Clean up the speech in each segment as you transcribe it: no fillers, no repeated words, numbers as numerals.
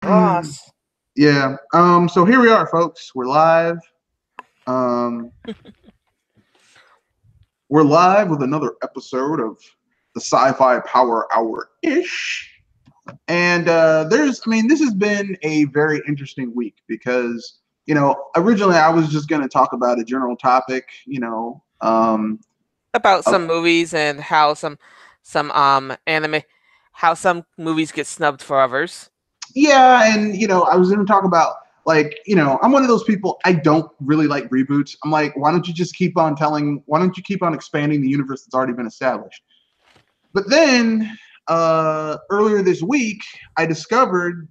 Ross. Yeah. So here we are, folks. We're live. Um, we're live with another episode of the Sci-Fi Power Hour ish. And this has been a very interesting week because originally I was just going to talk about a general topic. About Uh, some movies and how some anime how some movies get snubbed for others. yeah, and I was going to talk about I'm one of those people. I don't really like reboots. I'm like, why don't you just keep on telling? Why don't you keep on expanding the universe that's already been established? But then earlier this week, I discovered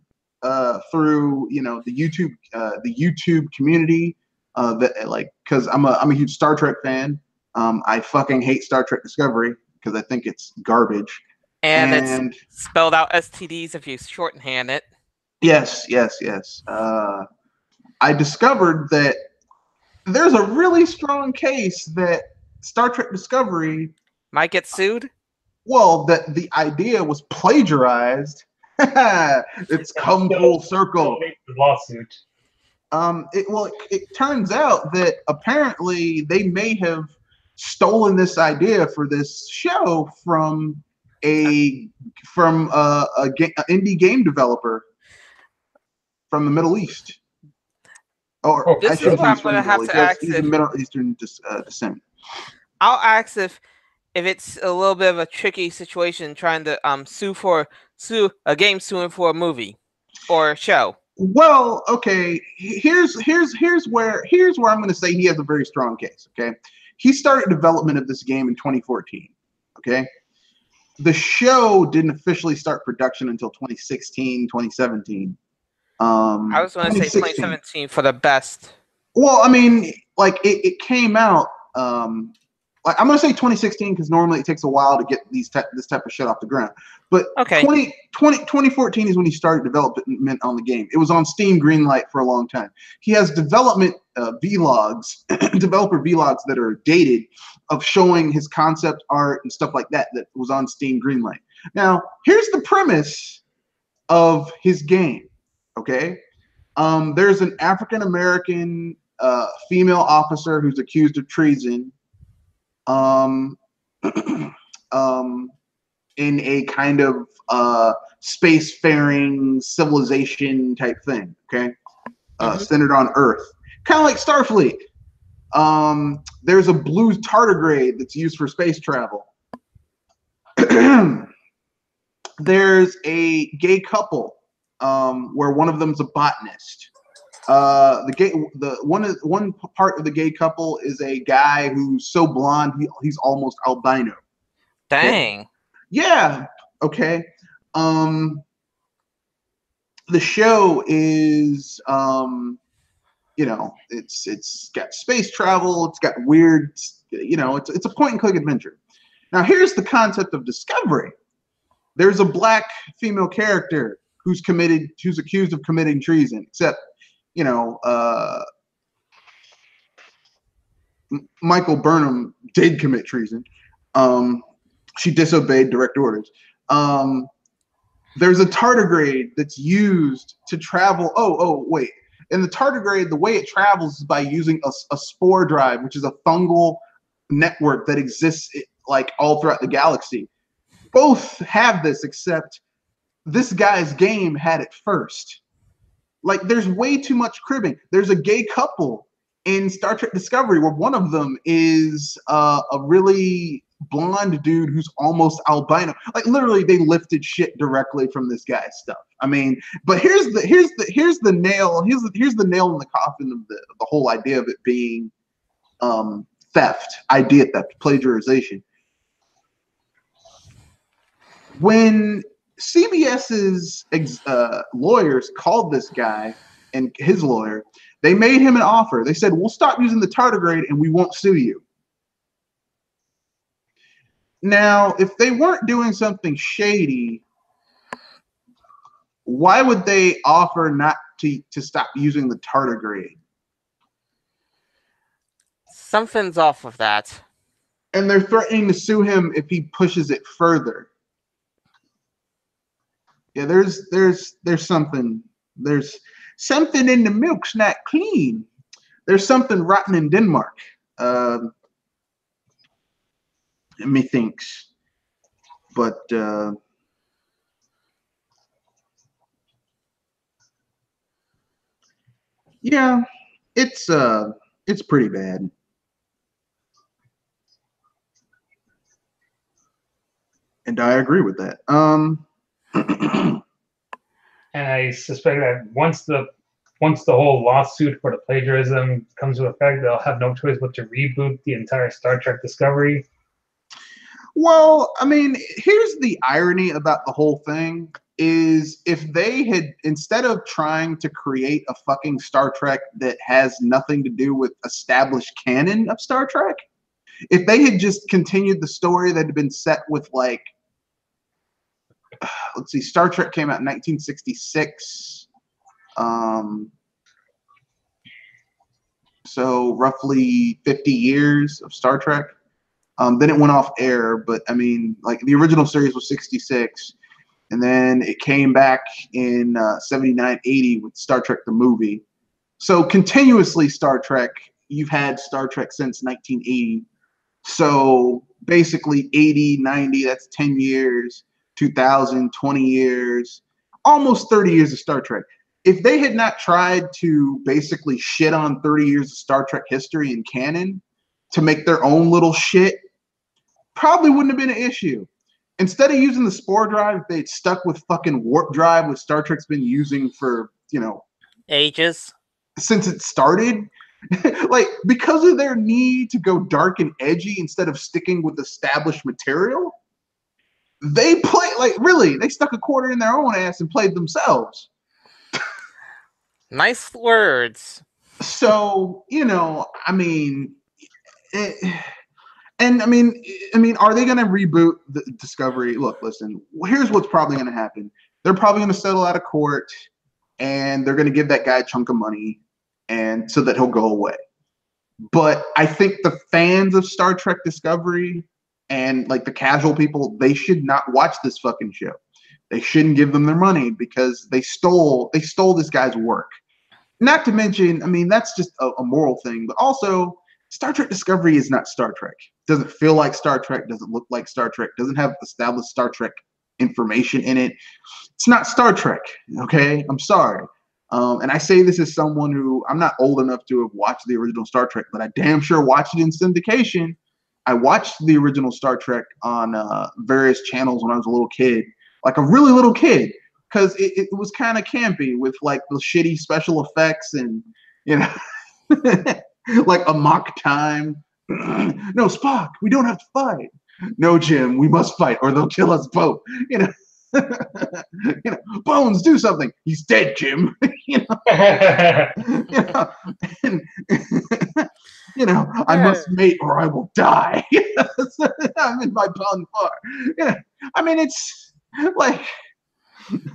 through the YouTube community that because I'm a huge Star Trek fan. I fucking hate Star Trek Discovery because I think it's garbage. And it's And spelled out STDs if you shorthand it. yes, yes, yes. I discovered that there's a really strong case that Star Trek Discovery, Might get sued. well, that the idea was plagiarized. It's come full circle. The lawsuit. It turns out that apparently they may have stolen this idea for this show from a indie game developer from the Middle East. Or I This is think what he's I'm from gonna the Middle have East. to ask He's if of Middle Eastern descent. I'll ask if it's a little bit of a tricky situation trying to sue a game suing for a movie or a show. Well, okay. Here's where I'm going to say he has a very strong case. Okay, he started development of this game in 2014. Okay, the show didn't officially start production until 2016, 2017. I was gonna say 2016. 2017 for the best. Well, I mean, it came out. I'm gonna say 2016 because normally it takes a while to get this type of shit off the ground. But Okay. 2014 is when he started development on the game. It was on Steam Greenlight for a long time. He has development vlogs, developer vlogs that are dated of showing his concept art and stuff like that was on Steam Greenlight. Now, here's the premise of his game. Okay, there's an African American female officer who's accused of treason. Um, in a kind of spacefaring civilization type thing, okay? Centered on Earth. Kind of like Starfleet. There's a blue tardigrade that's used for space travel. There's a gay couple where one of them's a botanist. One part of the gay couple is a guy who's so blonde he's almost albino. Dang. Yeah. Okay. The show is it's got space travel, it's got weird, it's a point and click adventure. Now here's the concept of Discovery. There's a black female character who's accused of committing treason, except Michael Burnham did commit treason. She disobeyed direct orders. There's a tardigrade that's used to travel. Oh, wait. In the tardigrade, the way it travels is by using a spore drive, which is a fungal network that exists all throughout the galaxy. Both have this, except this guy's game had it first. There's way too much cribbing. There's a gay couple in Star Trek Discovery where one of them is a really blonde dude who's almost albino. Literally, they lifted shit directly from this guy's stuff. I mean, but here's the nail in the coffin of the whole idea of it being idea theft, plagiarization. When CBS's lawyers called this guy and his lawyer, they made him an offer. They said, we'll stop using the tardigrade and we won't sue you. Now, if they weren't doing something shady, why would they offer not to stop using the tardigrade? Something's off with that. And they're threatening to sue him if he pushes it further. Yeah, there's something There's something in the milk's not clean. There's something rotten in Denmark. Methinks. But yeah, it's pretty bad. And I agree with that. And I suspect that once the whole lawsuit for the plagiarism comes to effect, they'll have no choice but to reboot the entire Star Trek Discovery. Well, I mean, here's the irony about the whole thing is if they had, instead of trying to create a fucking Star Trek that has nothing to do with established canon of Star Trek, if they had just continued the story that had been set with like, let's see, Star Trek came out in 1966. So roughly 50 years of Star Trek. Then it went off air, but I mean, like the original series was 66, and then it came back in 79, 80 with Star Trek the movie. So continuously Star Trek, you've had Star Trek since 1980. So basically 80, 90, that's 10 years, 2000, 20 years, almost 30 years of Star Trek. If they had not tried to basically shit on 30 years of Star Trek history and canon to make their own little shit, probably wouldn't have been an issue. Instead of using the spore drive, they'd stuck with fucking warp drive, which Star Trek's been using for, ages since it started. Like, because of their need to go dark and edgy instead of sticking with established material, they they stuck a quarter in their own ass and played themselves. Nice words. So, I mean, and I mean, are they going to reboot the Discovery? Look, listen, here's what's probably going to happen. They're probably going to settle out of court, and they're going to give that guy a chunk of money, and so that he'll go away. But I think the fans of Star Trek Discovery and like the casual people, they should not watch this fucking show. They shouldn't give them their money because they stole this guy's work. Not to mention, I mean, that's just a moral thing, but also Star Trek Discovery is not Star Trek. Doesn't feel like Star Trek, doesn't look like Star Trek, doesn't have established Star Trek information in it. It's not Star Trek, okay? I'm sorry. And I say this as someone who, I'm not old enough to have watched the original Star Trek, but I damn sure watched it in syndication. I watched the original Star Trek on various channels when I was a little kid, like a really little kid, because it was kind of campy with like the shitty special effects and, like a mock time. No, Spock, we don't have to fight. No, Jim, we must fight or they'll kill us both. Bones, do something. He's dead, Jim. I must mate or I will die. I'm in my pun bar. I mean, it's like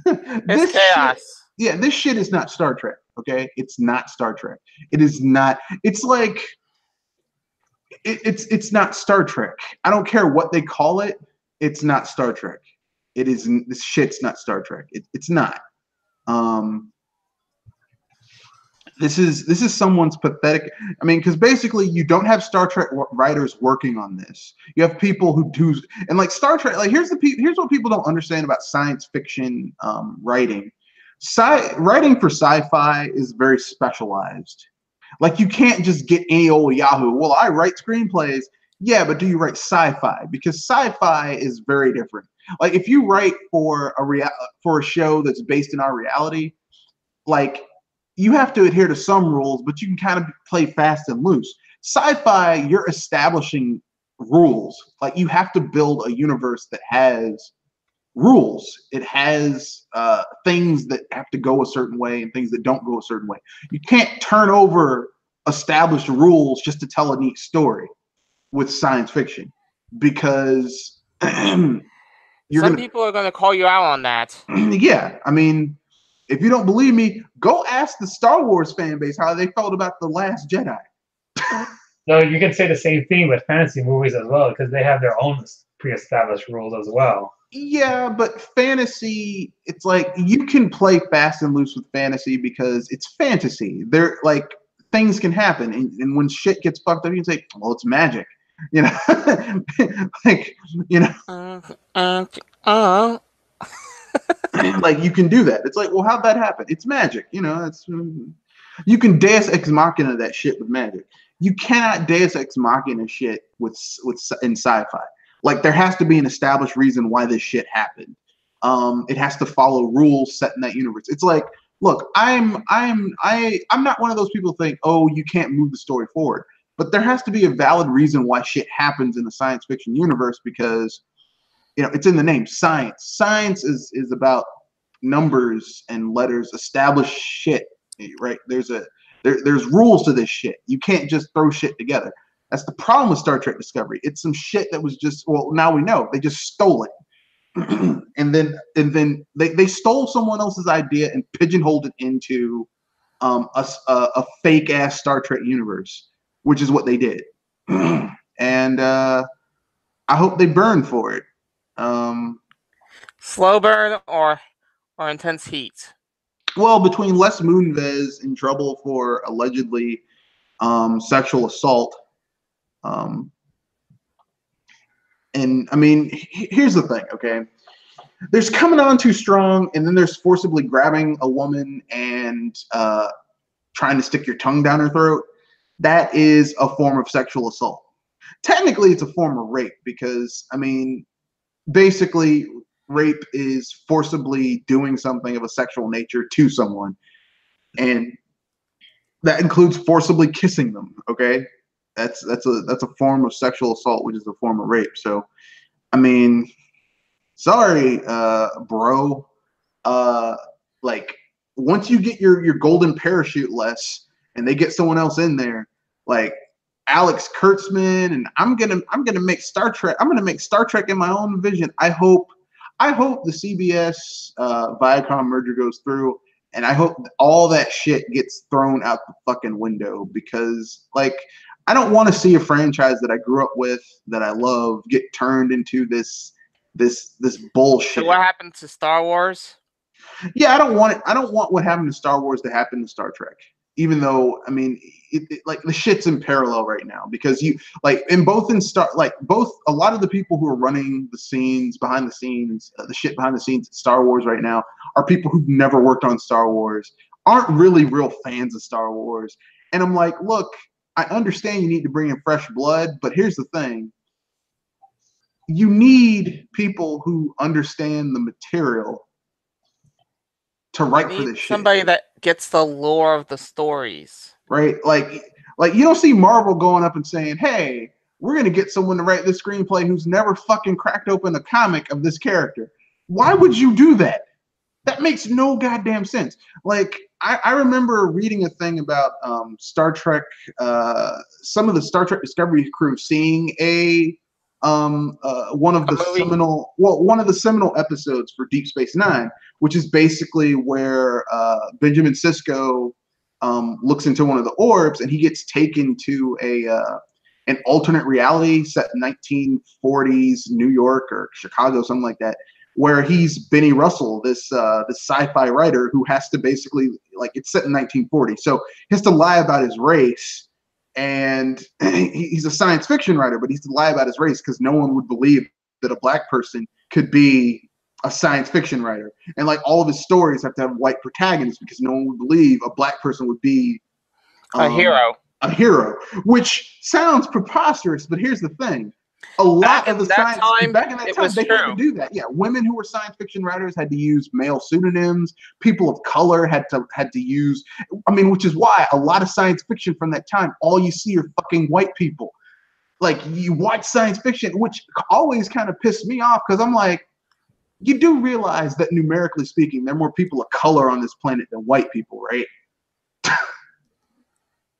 it's chaos. This shit is not Star Trek. Okay, it's not Star Trek. It is not. It's like it's not Star Trek. I don't care what they call it. It's not Star Trek. It is. This shit's not Star Trek. It's not. This is someone's pathetic. I mean, because basically you don't have Star Trek writers working on this. You have people who do, and like Star Trek. Like here's what people don't understand about science fiction writing. Writing for sci-fi is very specialized. Like you can't just get any old Yahoo. Well, I write screenplays. Yeah, but do you write sci-fi? Because sci-fi is very different. Like if you write for a show that's based in our reality, like you have to adhere to some rules, but you can kind of play fast and loose. Sci-fi, you're establishing rules. Like you have to build a universe that has rules. It has things that have to go a certain way and things that don't go a certain way. You can't turn over established rules just to tell a neat story with science fiction because some people are going to call you out on that. Yeah, I mean, if you don't believe me, go ask the Star Wars fan base how they felt about The Last Jedi. No, you can say the same thing with fantasy movies as well because they have their own pre-established rules as well. Yeah, but fantasy, it's like you can play fast and loose with fantasy because it's fantasy. There, like things can happen, and when shit gets fucked up, you can say, "Well, it's magic," you know, like you know, Uh, uh, uh. like you can do that. It's like, well, how'd that happen? It's magic, you know. It's you can Deus Ex Machina that shit with magic. You cannot Deus Ex Machina shit with in sci-fi. Like there has to be an established reason why this shit happened. It has to follow rules set in that universe. It's like, look, I'm not one of those people who think, oh, you can't move the story forward. But there has to be a valid reason why shit happens in the science fiction universe because it's in the name. Science is about numbers and letters, established shit, right? There's rules to this shit. You can't just throw shit together. That's the problem with Star Trek Discovery. It's some shit that was just, well, now we know they just stole it. and then they stole someone else's idea and pigeonholed it into a fake ass Star Trek universe, which is what they did. And I hope they burn for it. Slow burn or intense heat. Well, between Les Moonves in trouble for allegedly sexual assault, and I mean, here's the thing, okay? There's coming on too strong, and then there's forcibly grabbing a woman and trying to stick your tongue down her throat. That is a form of sexual assault. Technically, it's a form of rape because, I mean, basically, rape is forcibly doing something of a sexual nature to someone, and that includes forcibly kissing them. Okay, that's a form of sexual assault, which is a form of rape. So, I mean, sorry, bro. Like once you get your golden parachute, Les, and they get someone else in there, like Alex Kurtzman, and I'm gonna make Star Trek. I'm gonna make Star Trek in my own vision. I hope the CBS Viacom merger goes through, and I hope all that shit gets thrown out the fucking window because, like, I don't want to see a franchise that I grew up with, that I love, get turned into this bullshit. So what happened to Star Wars? Yeah, I don't want it. I don't want what happened to Star Wars to happen to Star Trek. Even though, I mean, like the shit's in parallel right now because you like in both a lot of the people who are running the scenes behind the scenes, the shit behind the scenes at Star Wars right now are people who've never worked on Star Wars, aren't really real fans of Star Wars, and I'm like, look, I understand you need to bring in fresh blood, but here's the thing: you need people who understand the material to write for this shit. Somebody that gets the lore of the stories. Right? Like you don't see Marvel going up and saying, hey, we're going to get someone to write this screenplay who's never fucking cracked open a comic of this character. Why would you do that? That makes no goddamn sense. Like, I remember reading a thing about Star Trek, some of the Star Trek Discovery crew seeing one of the seminal episodes for Deep Space Nine, which is basically where Benjamin Sisko looks into one of the orbs and he gets taken to an alternate reality set in 1940s New York or Chicago, something like that, where he's Benny Russell, this sci-fi writer who has to basically, like, it's set in 1940, so he has to lie about his race. And he's a science fiction writer, but he's to lie about his race because no one would believe that a black person could be a science fiction writer. And like all of his stories have to have white protagonists because no one would believe a black person would be a hero. A hero, which sounds preposterous, but here's the thing. A lot of the science back in that time, they had to do that. Yeah, women who were science fiction writers had to use male pseudonyms. People of color had to use. I mean, which is why a lot of science fiction from that time, all you see are fucking white people. Like you watch science fiction, which always kind of pissed me off because I'm like, you do realize that numerically speaking, there are more people of color on this planet than white people, right?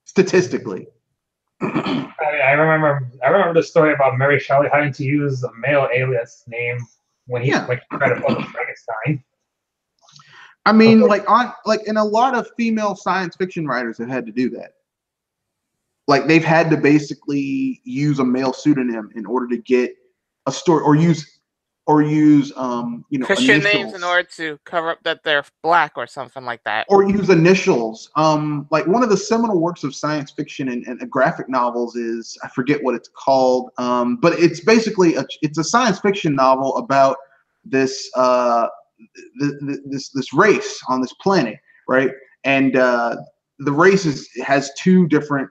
Statistically. I remember the story about Mary Shelley having to use a male alias name when he tried to pull the Frankenstein. I mean, and a lot of female science fiction writers have had to do that. Like they've had to basically use a male pseudonym in order to get a story, or use or use Christian names in initials, order to cover up that they're black or something like that. or use initials. Like one of the seminal works of science fiction and graphic novels is, I forget what it's called, but it's basically it's a science fiction novel about this this race on this planet, right? And the race has two different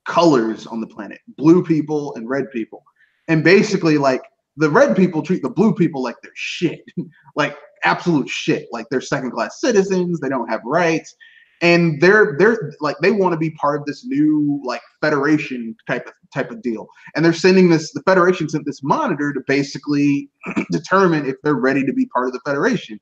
colors on the planet: blue people and red people. And basically, like, the red people treat the blue people like they're shit, like absolute shit, like they're second class citizens, they don't have rights, and they're like, they want to be part of this new like federation type of deal. And they're sending the federation sent this monitor to basically determine if they're ready to be part of the federation.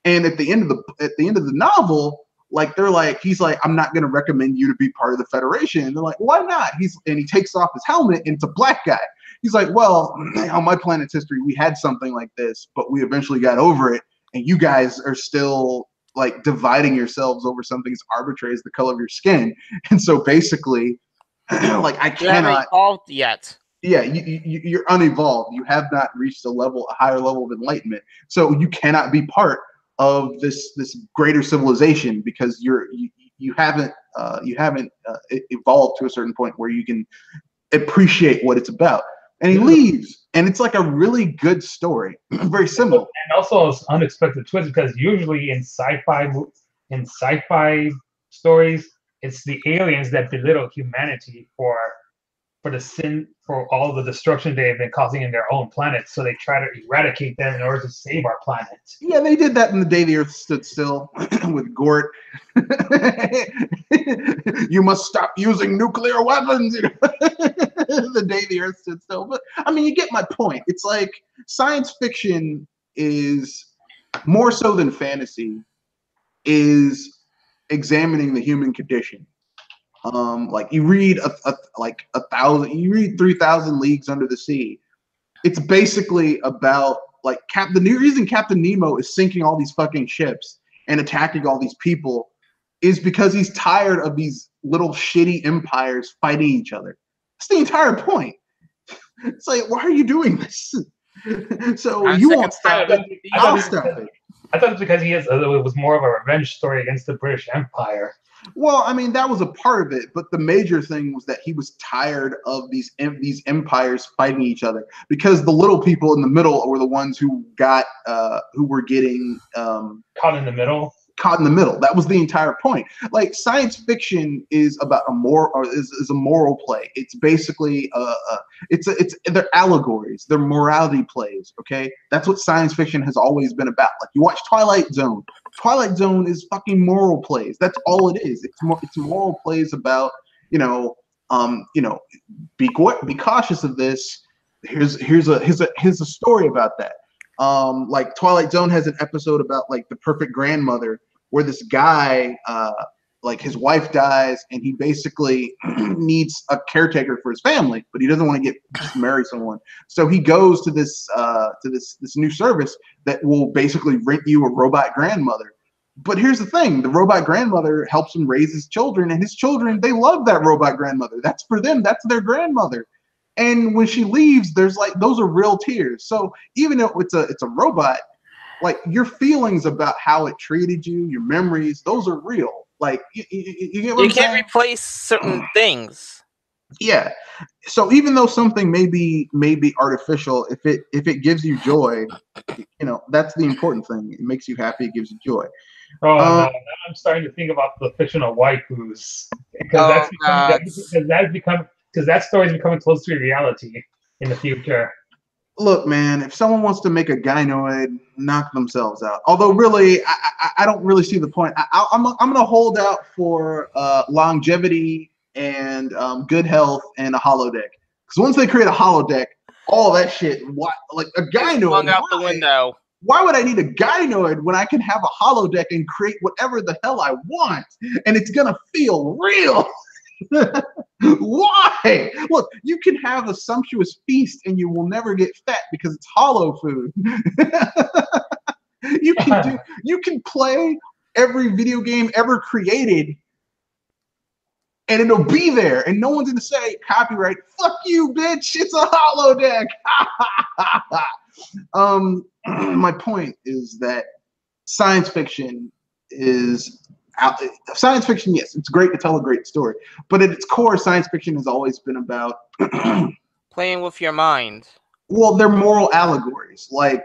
And at the end of the novel, like, he's like, I'm not going to recommend you to be part of the federation. And they're like, why not? And he takes off his helmet, and it's a black guy. He's like, well, on my planet's history, we had something like this, but we eventually got over it. And you guys are still like dividing yourselves over something as arbitrary as the color of your skin. And so basically, like, I You haven't cannot. evolved yet. Yeah, you're unevolved. You have not reached a higher level of enlightenment. So you cannot be part of this greater civilization, because you haven't evolved to a certain point where you can appreciate what it's about. And he leaves, and it's like a really good story, very simple. And also it's unexpected twist, because usually in sci-fi stories, it's the aliens that belittle humanity for all the destruction they've been causing in their own planet. So they try to eradicate them in order to save our planet. Yeah, they did that in The Day the Earth Stood Still with Gort. You must stop using nuclear weapons. The Day the Earth Stood Still. But I mean, you get my point. It's like science fiction is, more so than fantasy, is examining the human condition. Like, you read you read 3,000 Leagues Under the Sea. It's basically about, like, the new reason Captain Nemo is sinking all these fucking ships and attacking all these people is because he's tired of these little shitty empires fighting each other. That's the entire point. It's like, why are you doing this? So you won't stop it. I'll stop it. I thought it was because it was more of a revenge story against the British Empire. Well, I mean, that was a part of it, but the major thing was that he was tired of these empires fighting each other, because the little people in the middle were the ones who were getting caught in the middle. That was the entire point. Like, science fiction is about a moral play. It's basically they're allegories, they're morality plays. Okay, that's what science fiction has always been about. Like, you watch Twilight Zone. Twilight Zone is fucking moral plays. That's all it is. It's moral plays about, be cautious of this. Here's a story about that. Like, Twilight Zone has an episode about, like, the perfect grandmother, where this guy, like, his wife dies, and he basically needs a caretaker for his family, but he doesn't want to marry someone. So he goes to this new service that will basically rent you a robot grandmother. But here's the thing: the robot grandmother helps him raise his children, and his children, they love that robot grandmother. That's for them. That's their grandmother. And when she leaves, there's, like, those are real tears. So even though it's a robot, like, your feelings about how it treated you, your memories, those are real. Like, you get what I'm saying? You can't replace certain things. Yeah. So even though something may be artificial, if it gives you joy, that's the important thing. It makes you happy. It gives you joy. Oh, no, I'm starting to think about the fictional waifus, because that story is becoming close to reality in the future. Look, man, if someone wants to make a gynoid, knock themselves out. Although, really, I don't really see the point. I'm going to hold out for longevity and good health and a holodeck. Because once they create a holodeck, all that shit, like a gynoid, flung out the window. Why would I need a gynoid when I can have a holodeck and create whatever the hell I want, and it's gonna feel real? Why? Look, you can have a sumptuous feast and you will never get fat because it's hollow food. You can play every video game ever created and it'll be there and no one's gonna say copyright. Fuck you, bitch, it's a holodeck. My point is that science fiction is science fiction. Yes, it's great to tell a great story, but at its core, science fiction has always been about Playing with your mind. well, they're moral allegories, like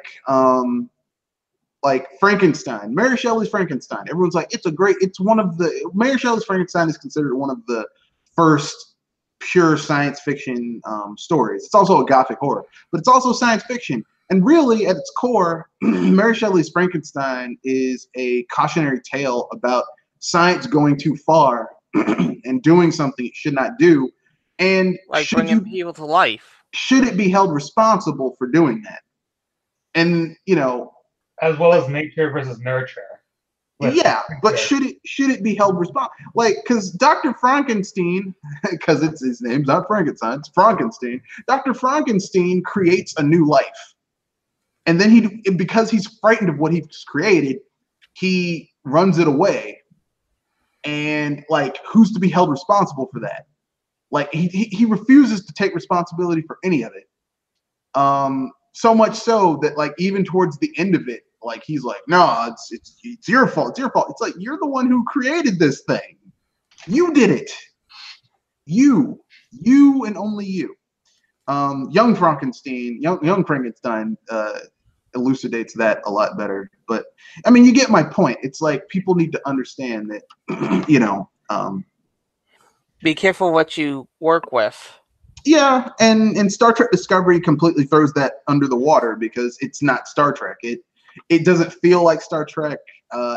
Frankenstein, Mary Shelley's Frankenstein. Everyone's like, it's one of the Mary Shelley's Frankenstein is considered one of the first pure science fiction stories. It's also a gothic horror, but it's also science fiction. And really, at its core, Mary Shelley's Frankenstein is a cautionary tale about science going too far and doing something it should not do. And like bringing people to life. Should it be held responsible for doing that? And as well as nature versus nurture. Yeah, but should it be held responsible? Like, because Dr. Frankenstein, because his name's not Frankenstein, it's Frankenstein. Dr. Frankenstein creates a new life, and then because he's frightened of what he's created, he runs it away. And like, who's to be held responsible for that? Like, he refuses to take responsibility for any of it. So much so that like even towards the end of it, like he's like, no, it's your fault. It's your fault. It's like, you're the one who created this thing. You did it. You and only you. Young Frankenstein elucidates that a lot better. But I mean, you get my point. It's like people need to understand that, be careful what you work with. Yeah, and Star Trek Discovery completely throws that under the water because it's not Star Trek. It doesn't feel like Star Trek.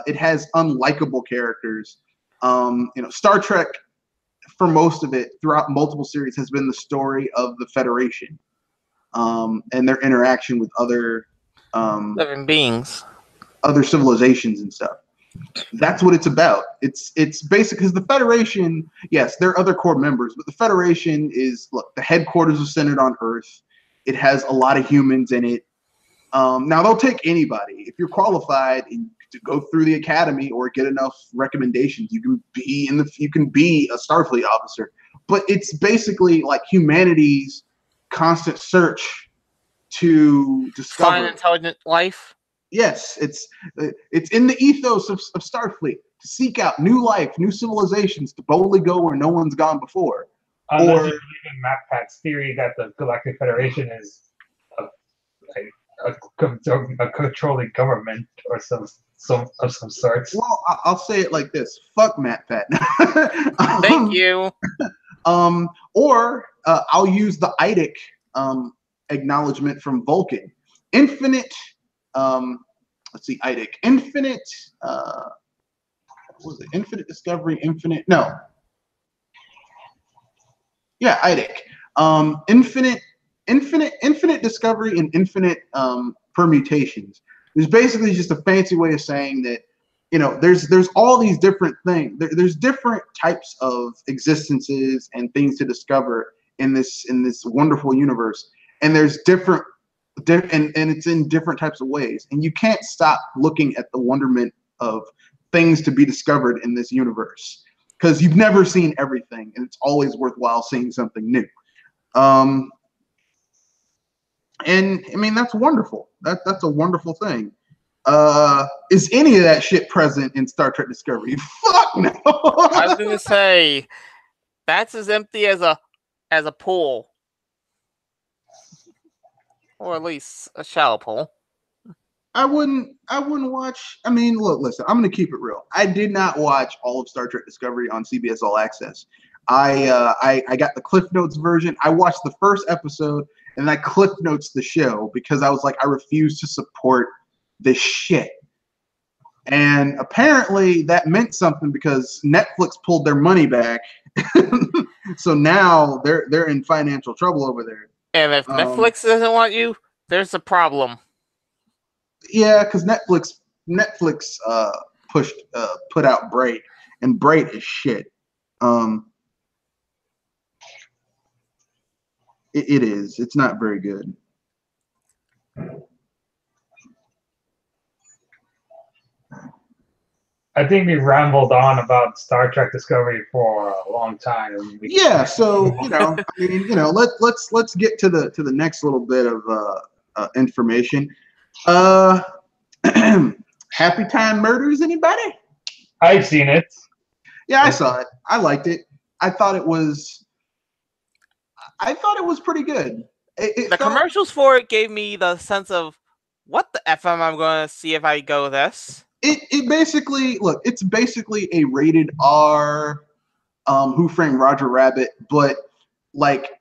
It has unlikable characters. Star Trek, for most of it, throughout multiple series, has been the story of the Federation and their interaction with other living beings, other civilizations and stuff. That's what it's about. It's basic because the Federation, yes, there are other core members, but the Federation is, look, the headquarters is centered on Earth. It has a lot of humans in it. Now they'll take anybody if you're qualified and to go through the academy or get enough recommendations. You can be a Starfleet officer, but it's basically like humanity's constant search to discover find intelligent life. Yes, it's in the ethos of Starfleet to seek out new life, new civilizations, to boldly go where no one's gone before. Unless you believe in MatPat's theory that the Galactic Federation is a controlling government or some sorts. Well, I'll say it like this: fuck MatPat. Thank you. Or I'll use the Eidic acknowledgement from Vulcan. Infinite. Let's see, Eidic. Infinite. What was it? Infinite Discovery. Infinite. No. Yeah, Eidic. Infinite Discovery and infinite permutations. It's basically just a fancy way of saying that there's all these different things. There's different types of existences and things to discover in this wonderful universe, and there's different. And it's in different types of ways, and you can't stop looking at the wonderment of things to be discovered in this universe because you've never seen everything, and it's always worthwhile seeing something new. And I mean, that's wonderful. That's a wonderful thing. Is any of that shit present in Star Trek Discovery? Fuck no. I was gonna say that's as empty as a pool. Or at least a shallow pool. I wouldn't watch. I mean, look, listen, I'm gonna keep it real. I did not watch all of Star Trek Discovery on CBS All Access. I got the Cliff Notes version. I watched the first episode and I Cliff Notes the show because I was like, I refuse to support this shit. And apparently that meant something because Netflix pulled their money back. So now they're in financial trouble over there. And if Netflix doesn't want you, there's a problem. Yeah, because Netflix put out Bright, and Bright is shit. It is. It's not very good. I think we rambled on about Star Trek Discovery for a long time. Yeah, so let's get to the next little bit of information. Happy Time Murders, anybody? I've seen it. Yeah, I saw it. I liked it. I thought it was pretty good. The commercials for it gave me the sense of what the F am I going to see if I go this? It basically, look, it's basically a rated R Who Framed Roger Rabbit, but like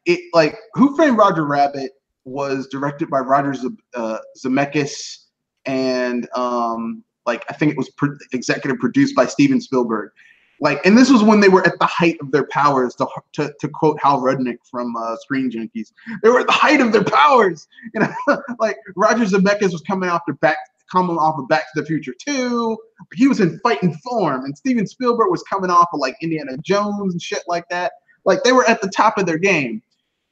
Who Framed Roger Rabbit was directed by Roger Zemeckis, and like I think it was executive produced by Steven Spielberg. Like, and this was when they were at the height of their powers. To quote Hal Rudnick from Screen Junkies, they were at the height of their powers. You know, like Roger Zemeckis was coming off of Back to the Future 2. He was in fighting form, and Steven Spielberg was coming off of like Indiana Jones and shit like that. Like, they were at the top of their game.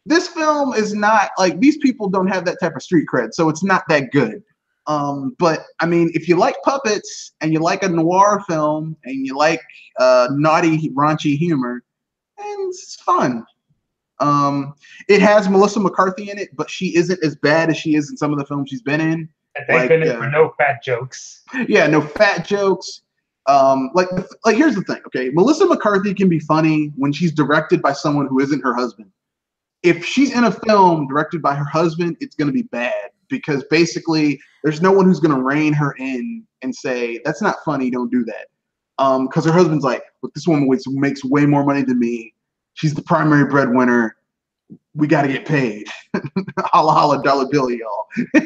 This film is not like, these people don't have that type of street cred, so it's not that good. But I mean, if you like puppets and you like a noir film and you like naughty, raunchy humor, and it's fun. It has Melissa McCarthy in it, but she isn't as bad as she is in some of the films she's been in. And they've been in for no fat jokes. Yeah, no fat jokes. Like here's the thing, okay? Melissa McCarthy can be funny when she's directed by someone who isn't her husband. If she's in a film directed by her husband, it's going to be bad, because basically there's no one who's going to rein her in and say, that's not funny, don't do that. Because her husband's like, look, this woman makes way more money than me. She's the primary breadwinner. We got to get paid. Holla, holla, dollar bill, y'all. And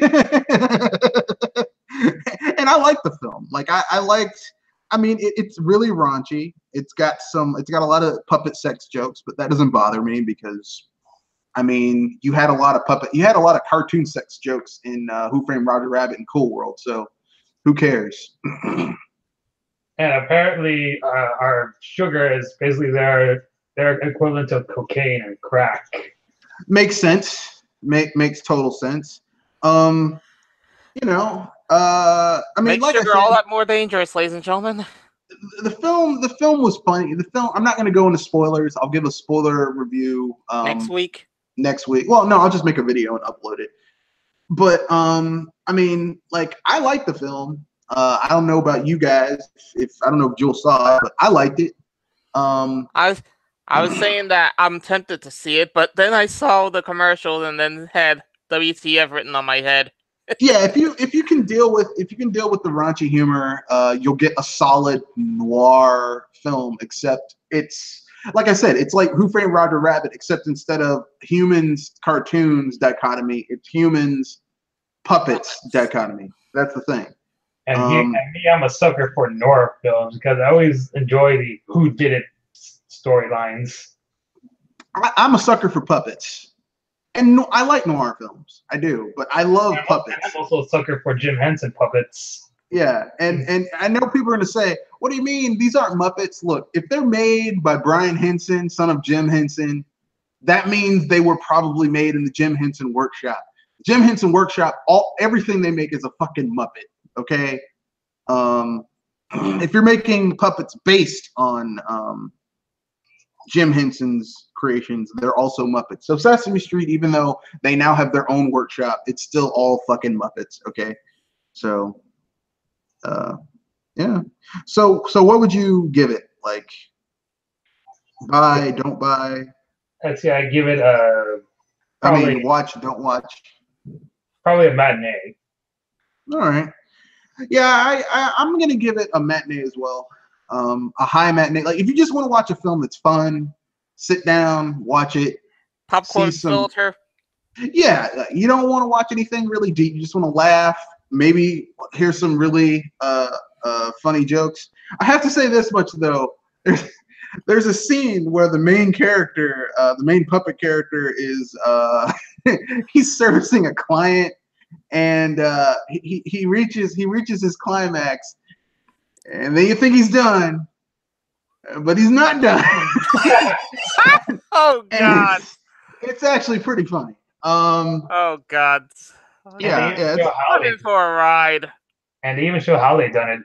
I like the film. Like, I mean, it's really raunchy. It's got a lot of puppet sex jokes, but that doesn't bother me because, I mean, you had a lot of cartoon sex jokes in Who Framed Roger Rabbit and Cool World, so who cares? And apparently, our sugar is basically their equivalent of cocaine and crack. Makes sense. Makes total sense. You know, I mean, Make like sugar I said, all that more dangerous, ladies and gentlemen. the film was funny. The film, I'm not going to go into spoilers. I'll give a spoiler review Next week. Well, no, I'll just make a video and upload it. But I mean, like, I like the film. I don't know about you guys. I don't know if Jules saw it, but I liked it. I was saying that I'm tempted to see it, but then I saw the commercials and then had WTF written on my head. Yeah, if you can deal with the raunchy humor, you'll get a solid noir film. Except it's, like I said, it's like Who Framed Roger Rabbit, except instead of humans cartoons dichotomy, it's humans puppets dichotomy. That's the thing. And me, I'm a sucker for noir films because I always enjoy the who did it storylines. I'm a sucker for puppets. And I like noir films. I do, but I love puppets. I'm also a sucker for Jim Henson puppets. Yeah, and I know people are going to say, what do you mean? These aren't Muppets. Look, if they're made by Brian Henson, son of Jim Henson, that means they were probably made in the Jim Henson workshop. Jim Henson workshop, everything they make is a fucking Muppet, okay? If you're making puppets based on Jim Henson's creations, they're also Muppets. So Sesame Street, even though they now have their own workshop, it's still all fucking Muppets, okay? So, yeah. So what would you give it? Like, buy, don't buy? Let's see, I give it a... Probably, I mean, watch, don't watch. Probably a matinee. All right. Yeah, I'm going to give it a matinee as well. A high matinee. Like, if you just want to watch a film that's fun, sit down, watch it. Popcorn filter. Yeah, you don't want to watch anything really deep. You just want to laugh, maybe hear some really funny jokes. I have to say this much though: there's a scene where the main character, the main puppet character, is he's servicing a client, and he reaches his climax. And then you think he's done, but he's not done. Oh God! It's actually pretty funny. Oh God! Yeah, it's in for a ride. And they even show how they done it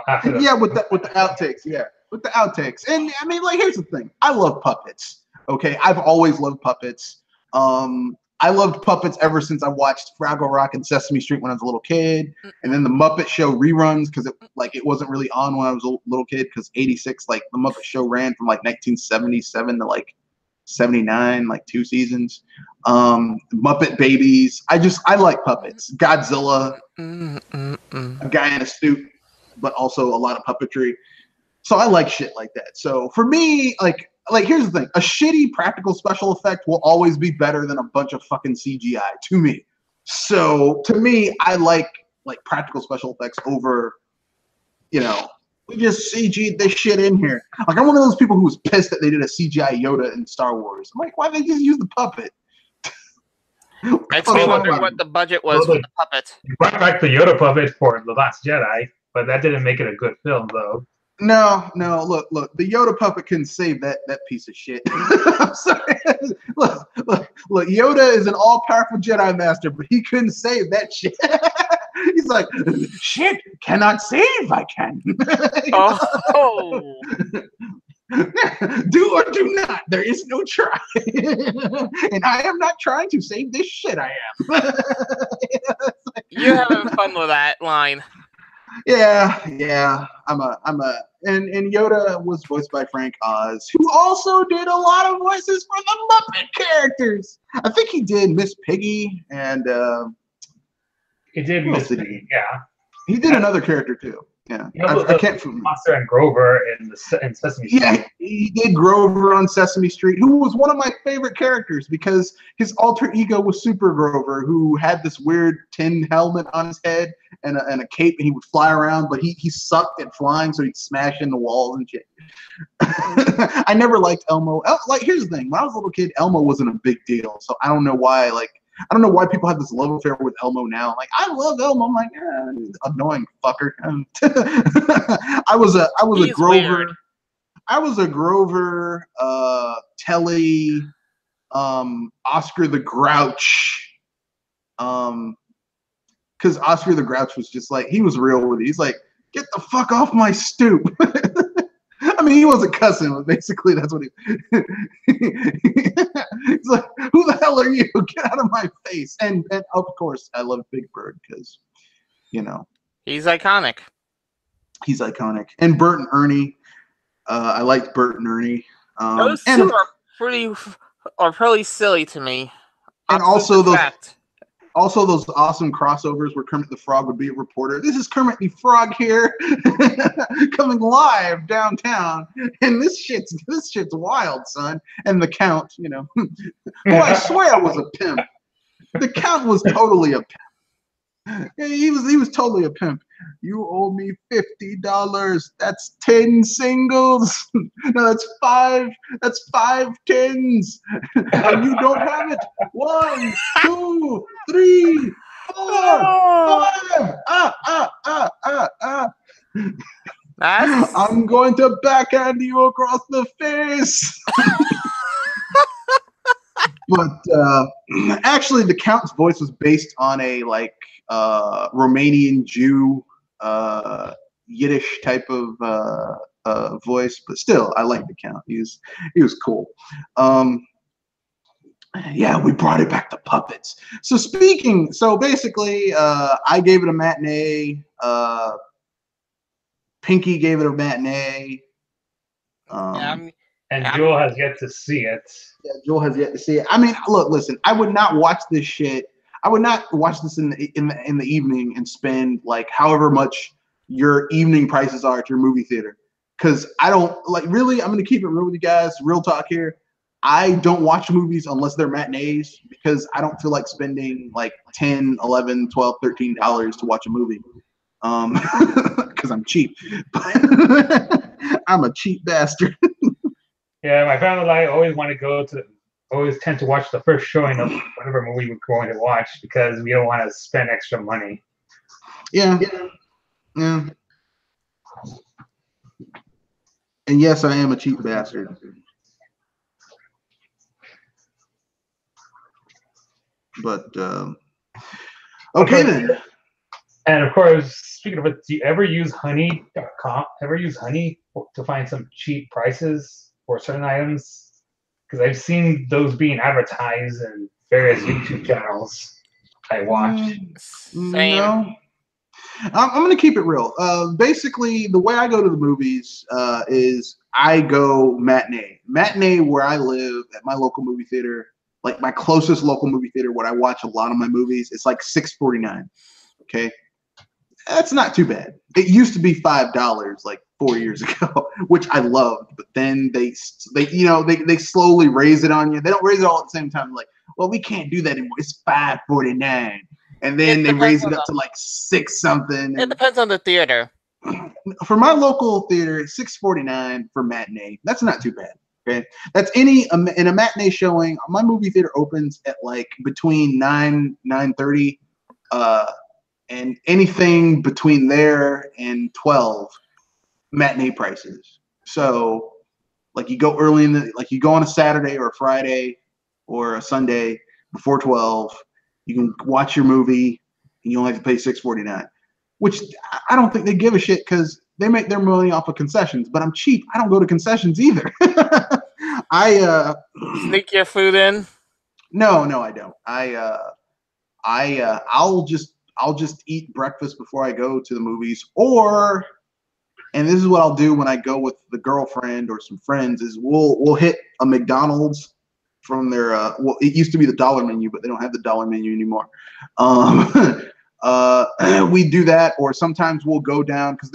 after. With the outtakes. Yeah, with the outtakes. And I mean, like, here's the thing: I love puppets. Okay, I've always loved puppets. I loved puppets ever since I watched Fraggle Rock and Sesame Street when I was a little kid, and then the Muppet Show reruns because it wasn't really on when I was a little kid because '86 like the Muppet Show ran from like 1977 to like '79, like 2 seasons. Muppet Babies. I like puppets. Godzilla, a guy in a suit, but also a lot of puppetry. So I like shit like that. So for me, like here's the thing: a shitty practical special effect will always be better than a bunch of fucking CGI to me. So to me, I like practical special effects over, we just CG'd this shit in here. Like I'm one of those people who was pissed that they did a CGI Yoda in Star Wars. I'm like, why did they just use the puppet? Makes me wonder what the budget was for the puppet. You brought back the Yoda puppet for The Last Jedi, but that didn't make it a good film, though. No, look, the Yoda puppet couldn't save that piece of shit. I'm sorry. Look, Yoda is an all-powerful Jedi master, but he couldn't save that shit. He's like, shit, cannot save, I can. Oh. Do or do not. There is no try. And I am not trying to save this shit, I am. You're having fun with that line. Yeah. And Yoda was voiced by Frank Oz, who also did a lot of voices for the Muppet characters. I think he did Miss Piggy and he did Miss Piggy, yeah. He did another character too. Yeah, I can't. Monster and Grover in Sesame Street. Yeah, he did Grover on Sesame Street, who was one of my favorite characters because his alter ego was Super Grover, who had this weird tin helmet on his head and a cape, and he would fly around, but he sucked at flying, so he'd smash into walls and shit. I never liked Elmo. Here's the thing: when I was a little kid, Elmo wasn't a big deal, so I don't know why. I don't know why people have this love affair with Elmo now. Like, I love Elmo. I'm like, annoying fucker. I was a Grover. Weird. I was a Grover, Telly, Oscar the Grouch. Because Oscar the Grouch was just like, he was real with it. He's like, get the fuck off my stoop. I mean, he wasn't cussing, but basically that's what he's like, who the hell are you? Get out of my face. And of course, I love Big Bird because, he's iconic. He's iconic. And Bert and Ernie. I liked Bert and Ernie. Those two are pretty silly to me. And also those awesome crossovers where Kermit the Frog would be a reporter. This is Kermit the Frog here, coming live downtown, and this shit's wild, son. And the Count, who I swear was a pimp. The Count was totally a pimp. He was totally a pimp. You owe me $50. That's 10 singles. No, that's 5. That's 5 tens. And you don't have it. 1, 2, 3, 4, 5. I'm going to backhand you across the face. But actually, the Count's voice was based on a Romanian Jew, Yiddish type of voice, but still, I like the Count. He was cool. Yeah, we brought it back to puppets. So basically, I gave it a matinee. Pinky gave it a matinee. And Joel has yet to see it. Yeah, Joel has yet to see it. I mean, look, listen. I would not watch this shit. I would not watch this in the evening and spend however much your evening prices are at your movie theater. Because I don't really. I'm gonna keep it real with you guys. Real talk here. I don't watch movies unless they're matinees because I don't feel like spending $10, $11, $12, $13 to watch a movie. Because I'm cheap. I'm a cheap bastard. Yeah, my family and I always tend to watch the first showing of whatever movie we're going to watch because we don't want to spend extra money. Yeah. And yes, I am a cheap bastard. But okay then. And of course, speaking of it, do you ever use honey.com? Ever use honey to find some cheap prices for certain items? Because I've seen those being advertised, and various YouTube channels I watch. Same. No. I'm going to keep it real. Basically, the way I go to the movies is I go matinee. Matinee where I live at my local movie theater, like my closest local movie theater where I watch a lot of my movies, it's like $6.49. Okay. That's not too bad. It used to be $5 like 4 years ago, which I loved. But then they slowly raise it on you. They don't raise it all at the same time. Like, well, we can't do that anymore. It's $5.49, and then It they depends raise it on up to like six something. It depends on the theater. For my local theater, it's $6.49 for matinee. That's not too bad. Okay, that's in a matinee showing. My movie theater opens at like between 9:30. And anything between there and 12 matinee prices. So like you go early you go on a Saturday or a Friday or a Sunday before 12, you can watch your movie and you only have to pay $6.49, which I don't think they give a shit because they make their money off of concessions, but I'm cheap. I don't go to concessions either. Sneak your food in. No, I don't. I'll just eat breakfast before I go to the movies, and this is what I'll do when I go with the girlfriend or some friends is we'll hit a McDonald's from their it used to be the dollar menu, but they don't have the dollar menu anymore. We do that, or sometimes we'll go down because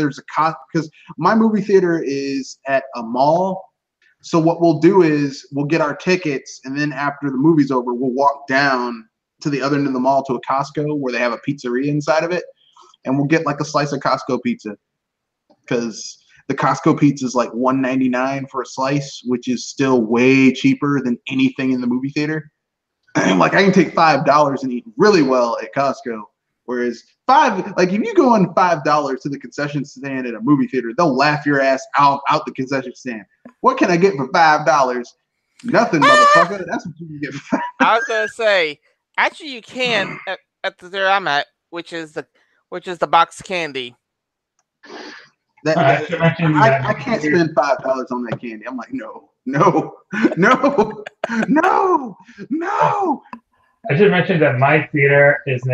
my movie theater is at a mall. So what we'll do is we'll get our tickets, and then after the movie's over, we'll walk down to the other end of the mall to a Costco where they have a pizzeria inside of it, and we'll get like a slice of Costco pizza because the Costco pizza is like $1.99 for a slice, which is still way cheaper than anything in the movie theater. Like I can take $5 and eat really well at Costco, whereas if you go on $5 to the concession stand at a movie theater, they'll laugh your ass out the concession stand. What can I get for $5? Nothing, motherfucker. That's what you can get for $5. I was gonna say, actually, you can at the theater I'm at, which is the box candy. I can't spend $5 on that candy. I'm like, no. I should mention that my theater is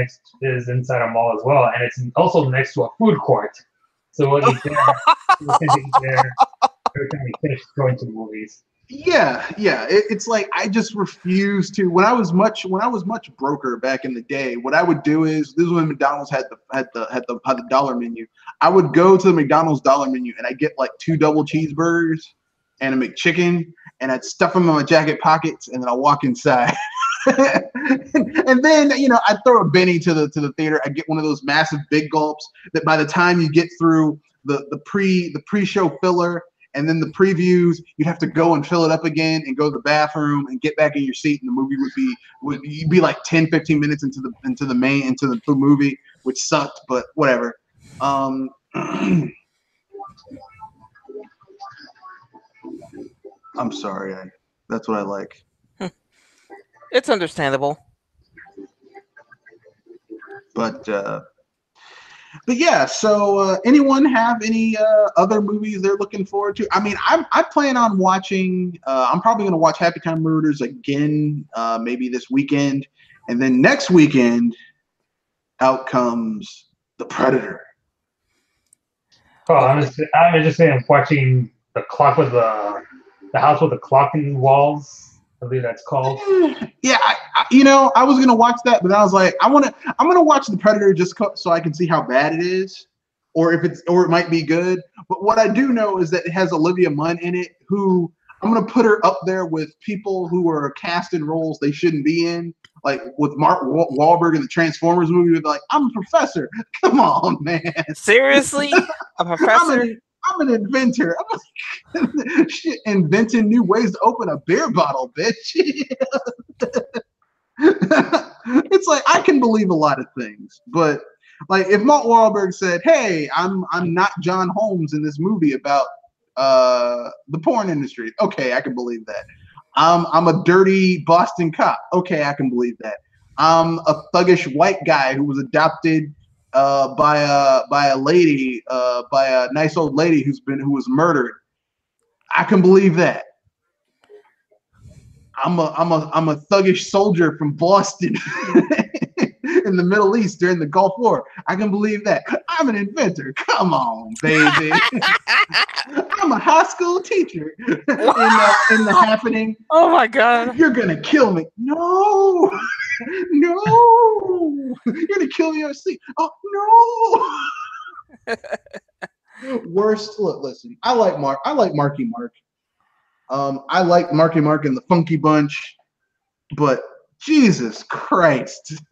inside a mall as well, and it's also next to a food court. So we'll eat there. We'll eat there every time we finish going to the movies. Yeah. It's like I just refuse to. When I was much broker back in the day, what I would do is this is when McDonald's had the dollar menu. I would go to the McDonald's dollar menu and I get like 2 double cheeseburgers and a McChicken, and I'd stuff them in my jacket pockets, and then I'll walk inside. And then I throw a Benny to the theater. I get one of those massive big gulps that by the time you get through the pre-show filler and then the previews, you'd have to go and fill it up again and go to the bathroom and get back in your seat, and the movie would be like 10-15 minutes into the movie, which sucked, but whatever. I'm sorry. That's what I like. It's understandable. But yeah, so anyone have any other movies they're looking forward to? I mean, I plan on watching. I'm probably going to watch Happy Time Murders again, maybe this weekend, and then next weekend, out comes The Predator. Oh, I'm just saying, watching the clock with the house with the clock in the walls. I believe that's called. Yeah, I was gonna watch that, but I was like, I'm gonna watch The Predator just so I can see how bad it is, or it might be good. But what I do know is that it has Olivia Munn in it, who I'm gonna put her up there with people who are cast in roles they shouldn't be in, like with Mark Wahlberg in the Transformers movie. With like, I'm a professor. Come on, man. Seriously, a professor. I'm an inventor. I'm like, shit, inventing new ways to open a beer bottle, bitch. It's like I can believe a lot of things, but like if Mark Wahlberg said, "Hey, I'm not John Holmes in this movie about the porn industry," okay, I can believe that. I'm a dirty Boston cop. Okay, I can believe that. I'm a thuggish white guy who was adopted by a nice old lady who was murdered. I can believe that. I'm a thuggish soldier from Boston in the Middle East during the Gulf War. I can believe that. I'm an inventor. Come on, baby. I'm a high school teacher in the happening. Oh my god. You're gonna kill me. No, no. You're gonna kill me on sleep. Oh no. Worst. Look, listen. I like Marky Mark. I like Marky Mark and the Funky Bunch, but Jesus Christ.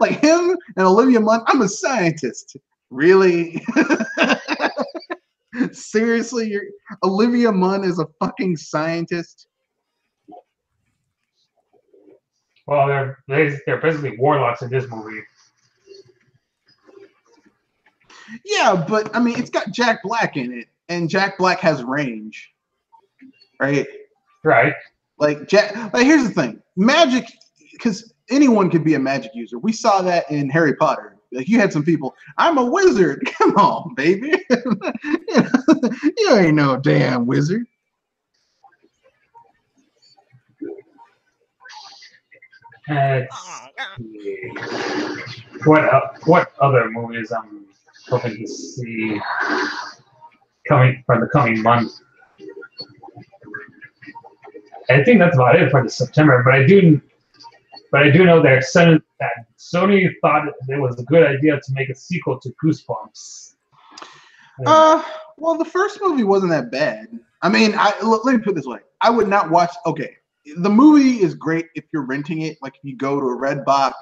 Like him and Olivia Munn, I'm a scientist. Really? Seriously, Olivia Munn is a fucking scientist? Well, they're basically warlocks in this movie. Yeah, but I mean, it's got Jack Black in it, and Jack Black has range, right? Right. Like here's the thing: magic, because anyone could be a magic user. We saw that in Harry Potter. Like you had some people, I'm a wizard. Come on, baby. You ain't no damn wizard. What other movies I'm hoping to see coming from the coming month? I think that's about it for the September. But I do know that Sony thought it was a good idea to make a sequel to Goosebumps. Well, the first movie wasn't that bad. I mean, let me put it this way: I would not watch. Okay, the movie is great if you're renting it, like if you go to a Redbox,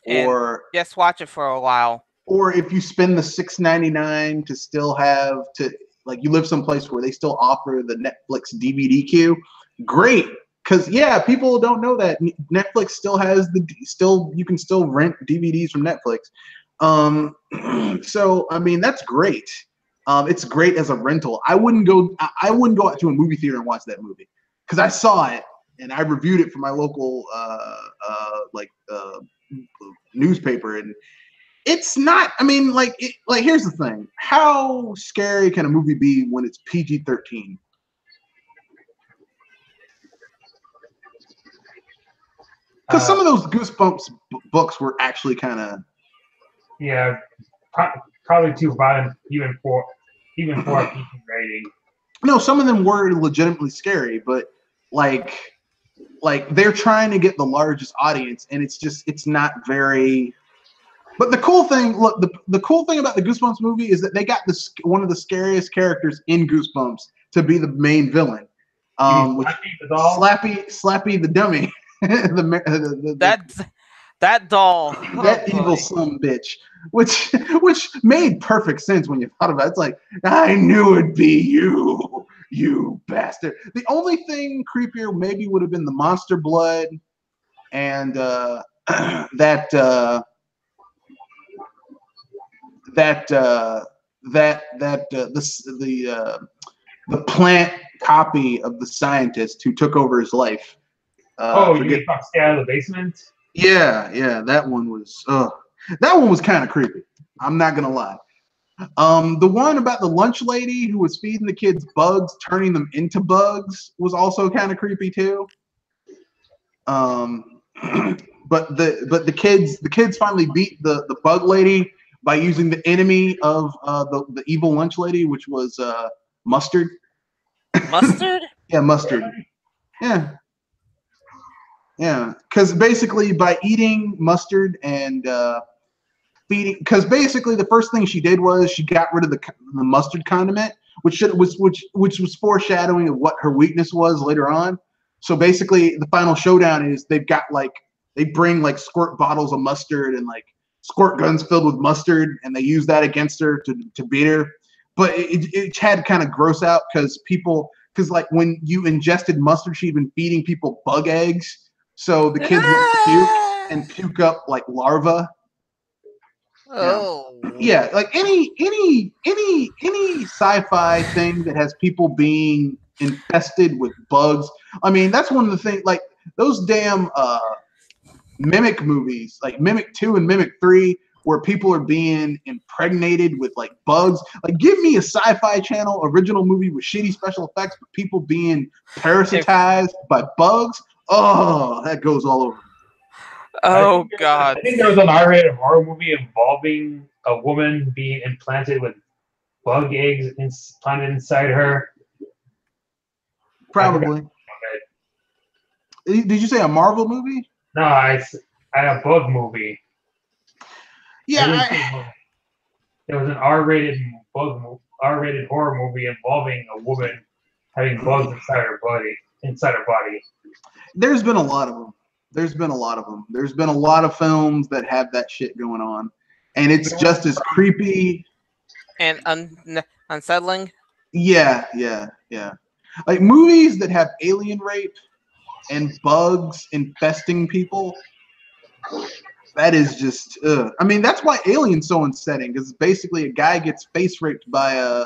or just watch it for a while, or if you spend the $6.99 to still have to, like, you live someplace where they still offer the Netflix DVD queue. Great, because yeah, people don't know that Netflix still has you can still rent DVDs from Netflix. So I mean that's great. It's great as a rental. I wouldn't go out to a movie theater and watch that movie because I saw it and I reviewed it for my local newspaper, and it's not. I mean, here's the thing: how scary can a movie be when it's PG-13? Because some of those Goosebumps books were actually kind of probably too violent even for a PG rating. No, some of them were legitimately scary, but like they're trying to get the largest audience, and it's not very. But the cool thing, look, the cool thing about the Goosebumps movie is that they got one of the scariest characters in Goosebumps to be the main villain, Slappy the dummy. That doll, that evil son bitch, which made perfect sense when you thought about it. It's like, I knew it'd be you bastard. The only thing creepier maybe would have been the monster blood and the plant copy of the scientist who took over his life. You mean Stay Out of the Basement? Yeah, that one was kind of creepy. I'm not gonna lie. The one about the lunch lady who was feeding the kids bugs, turning them into bugs, was also kind of creepy too. But the kids finally beat the bug lady by using the enemy of the evil lunch lady, which was mustard. Mustard? Yeah, mustard. Yeah, because basically by eating mustard and feeding, because basically the first thing she did was she got rid of the mustard condiment, which was foreshadowing of what her weakness was later on. So basically, the final showdown is they bring like squirt bottles of mustard and like squirt guns filled with mustard, and they use that against her to beat her. But it had kind of gross out because like when you ingested mustard, she'd been feeding people bug eggs. So the kids would puke up like larvae. Oh. Yeah, like any sci-fi thing that has people being infested with bugs. I mean, that's one of the things. Like those damn Mimic movies, like Mimic 2 and Mimic 3, where people are being impregnated with like bugs. Like, give me a Sci-Fi Channel original movie with shitty special effects, but people being parasitized by bugs. Oh, that goes all over. Oh God. I think there was an R-rated horror movie involving a woman being implanted with bug eggs implanted inside her. Probably. Did you say a Marvel movie? No, a bug movie. Yeah. There was an R-rated horror movie involving a woman having bugs inside her body. There's been a lot of them. There's been a lot of films that have that shit going on, and it's just as creepy and unsettling. Yeah. Like movies that have alien rape and bugs infesting people. That is just. I mean, that's why Alien's so unsettling, because basically a guy gets face raped by a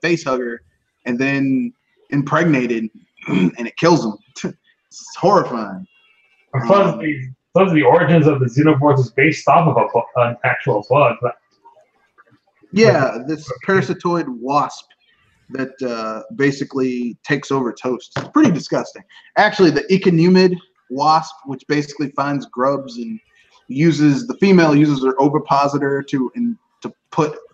face hugger, and then impregnated, and it kills him. It's horrifying. Plus, the origins of the xenomorphs is based off of an actual bug. Yeah, this parasitoid wasp that basically takes over toast. It's pretty disgusting. Actually, the Echinumid wasp, which basically finds grubs and the female uses her ovipositor to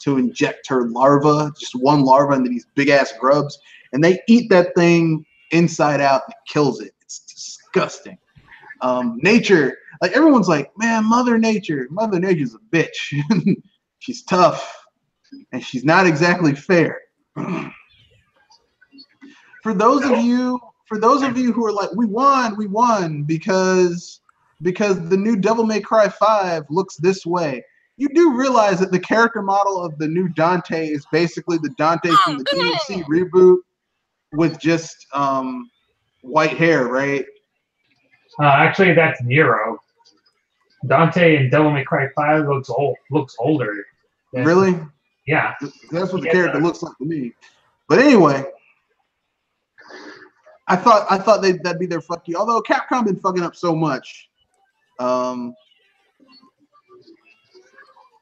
inject her larva, just one larva into these big ass grubs, and they eat that thing inside out and it kills it. It's disgusting. Nature, like everyone's like, man, Mother Nature's a bitch. She's tough and she's not exactly fair. For those of you who are like, we won because the new Devil May Cry 5 looks this way, you do realize that the character model of the new Dante is basically the Dante from the DMC reboot with just white hair, right? Actually, that's Nero. Dante in Devil May Cry 5 looks older. Really? Yeah. That's what the character looks like to me. But anyway, I thought that'd be their fuck you. Although Capcom been fucking up so much,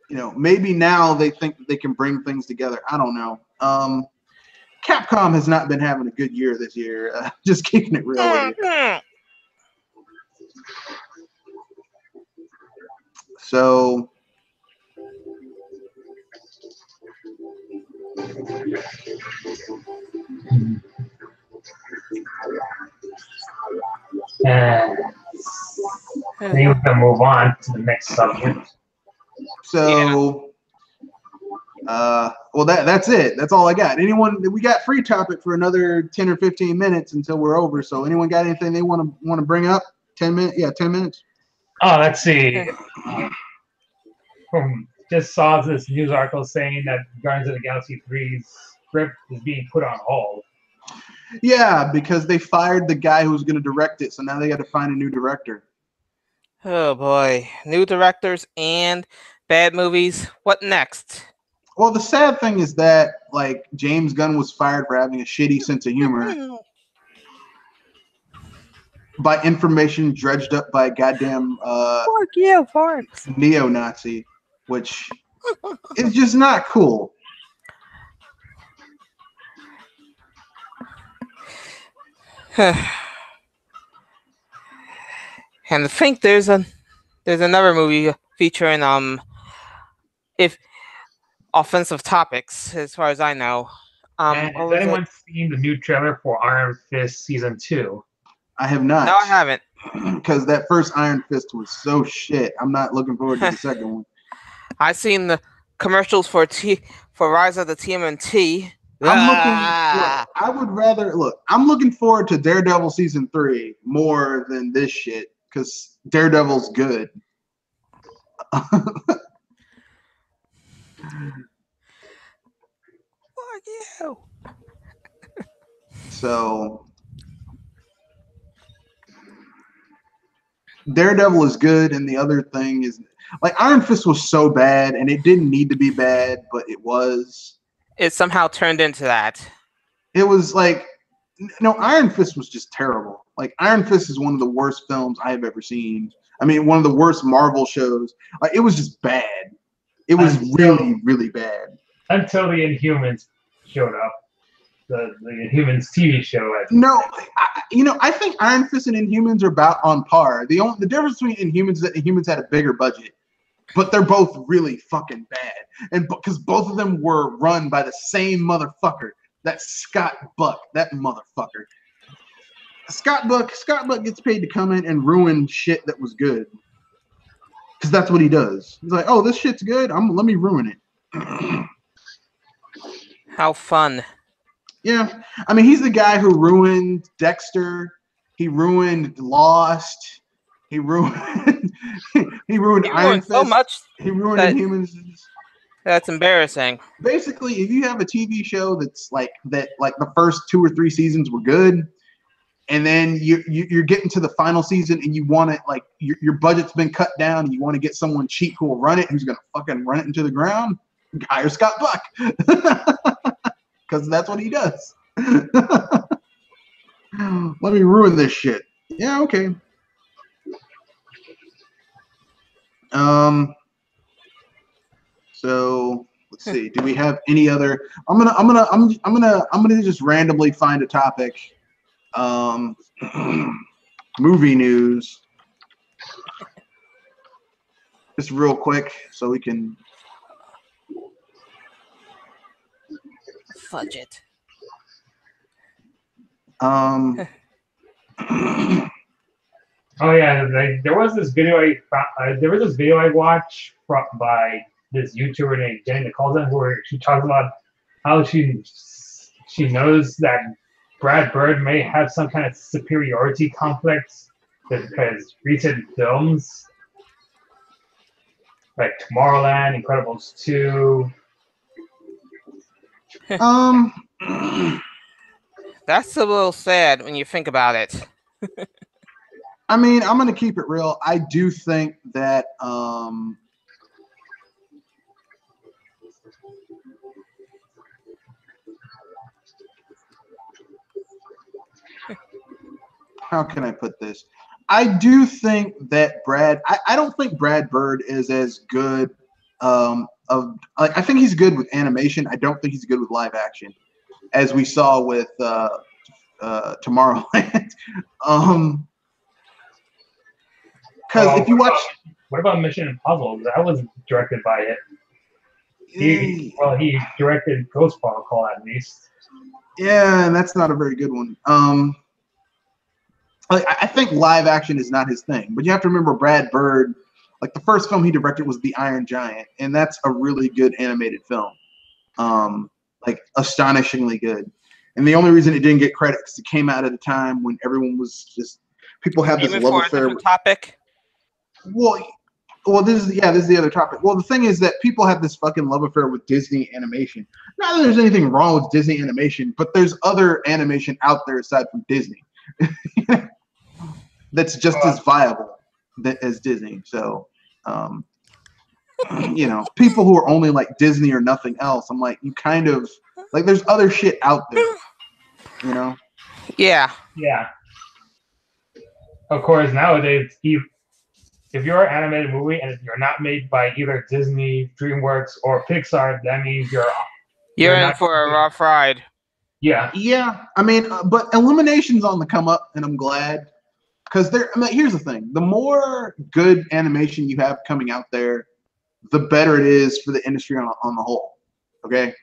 maybe now they think that they can bring things together. I don't know. Capcom has not been having a good year this year. Just keeping it real with you. So. I think we can move on to the next subject. So, well, that's it. That's all I got. We got free topic for another 10 or 15 minutes until we're over. So, anyone got anything they want to bring up? 10 minutes? Yeah, 10 minutes. Oh, let's see. Just saw this news article saying that Guardians of the Galaxy 3's script is being put on hold. Yeah, because they fired the guy who was going to direct it, so now they got to find a new director. Oh boy, new directors and bad movies. What next? Well, the sad thing is that like James Gunn was fired for having a shitty sense of humor by information dredged up by a goddamn neo-Nazi, which is just not cool. And I think there's another movie featuring if offensive topics, as far as I know. Has anyone seen the new trailer for Iron Fist Season 2? I have not. No, I haven't. Because that first Iron Fist was so shit. I'm not looking forward to the second one. I've seen the commercials for Rise of the TMNT. I'm looking forward to Daredevil Season 3 more than this shit, because Daredevil's good. Fuck you. So Daredevil is good, and the other thing is like Iron Fist was so bad, and it didn't need to be bad, but it was. It somehow turned into that. It was like, no, Iron Fist was just terrible. Like Iron Fist is one of the worst films I have ever seen. I mean, one of the worst Marvel shows. It was just bad. It was really, really bad. Until the Inhumans showed up. The Inhumans TV show. No, I think Iron Fist and Inhumans are about on par. The difference between Inhumans is that Inhumans had a bigger budget, but they're both really fucking bad. And because both of them were run by the same motherfucker, that Scott Buck, that motherfucker. Scott Buck gets paid to come in and ruin shit that was good. Because that's what he does. He's like, oh, this shit's good. Let me ruin it. How fun. Yeah. I mean, he's the guy who ruined Dexter. He ruined Lost. He ruined Iron Fist. So much. He ruined Inhumans. That's embarrassing. Basically, if you have a TV show that's like the first 2 or 3 seasons were good, and then you're getting to the final season and you want it, like your budget's been cut down and you want to get someone cheap who will run it, who's gonna fucking run it into the ground, hire Scott Buck. Because that's what he does. Let me ruin this shit. Yeah, okay. So let's see. Do we have any other? I'm gonna just randomly find a topic. Movie news. Just real quick, so we can fudge it. Oh yeah, there was this video I watched by this YouTuber named Jenny Nicholson, where she talks about how she knows that Brad Bird may have some kind of superiority complex because recent films like Tomorrowland, Incredibles 2. That's a little sad when you think about it. I mean, I'm gonna keep it real. I do think that how can I put this? I do think that I don't think Brad Bird is as good I think he's good with animation. I don't think he's good with live action, as we saw with Tomorrowland. Because if you watch, what about Mission Impossible? That was directed by it. He directed Ghost Protocol at least. Yeah, and that's not a very good one. I think live action is not his thing, but you have to remember Brad Bird. Like the first film he directed was The Iron Giant, and that's a really good animated film. Like astonishingly good. And the only reason it didn't get credit is it came out at a time when everyone was just people have this love affair. Topic. Well, this is the other topic. Well, the thing is that people have this fucking love affair with Disney animation. Not that there's anything wrong with Disney animation, but there's other animation out there aside from Disney that's just as viable as Disney. So, people who are only like Disney or nothing else, I'm like, you kind of like, there's other shit out there, Yeah. Yeah. Of course, nowadays, if you're an animated movie and you're not made by either Disney, DreamWorks, or Pixar, that means you're in for a rough ride. Yeah. Yeah. I mean, but Illumination's on the come up, and I'm glad. Because here's the thing: the more good animation you have coming out there, the better it is for the industry on the whole. Okay,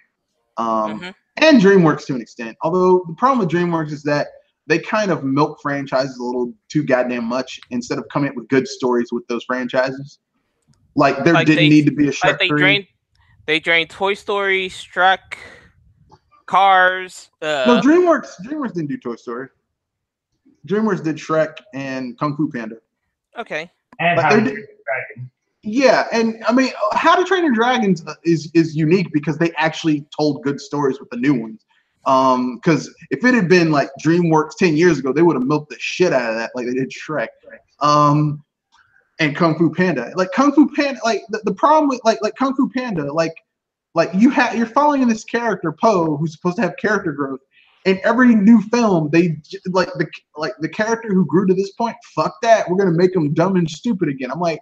and DreamWorks to an extent. Although the problem with DreamWorks is that they kind of milk franchises a little too goddamn much instead of coming up with good stories with those franchises. Like there didn't need to be a Shrek 3. They drained Toy Story, Shrek, Cars. No, DreamWorks didn't do Toy Story. DreamWorks did Shrek and Kung Fu Panda. Okay. And How to Train Your Dragon. Yeah, and I mean, How to Train Your Dragon is unique because they actually told good stories with the new ones. Because if it had been like DreamWorks 10 years ago, they would have milked the shit out of that like they did Shrek. And Kung Fu Panda. Like Kung Fu Panda, like the problem with like Kung Fu Panda, like you're following this character, Po, who's supposed to have character growth. And every new film, they like the character who grew to this point. Fuck that. We're gonna make him dumb and stupid again. I'm like,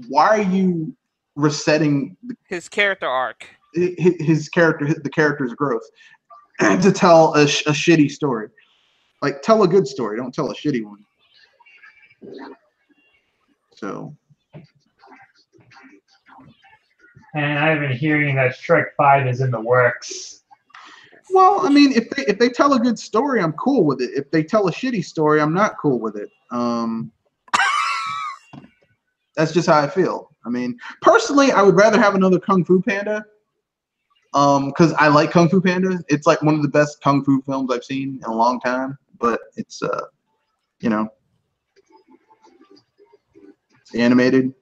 why are you resetting his character arc? His character, the character's growth, to tell a shitty story. Like, tell a good story. Don't tell a shitty one. So. And I've been hearing that Shrek 5 is in the works. Well, I mean, if they tell a good story, I'm cool with it. If they tell a shitty story, I'm not cool with it. That's just how I feel. I mean, personally, I would rather have another Kung Fu Panda. Because I like Kung Fu Panda. It's like one of the best Kung Fu films I've seen in a long time. But it's you know, it's animated.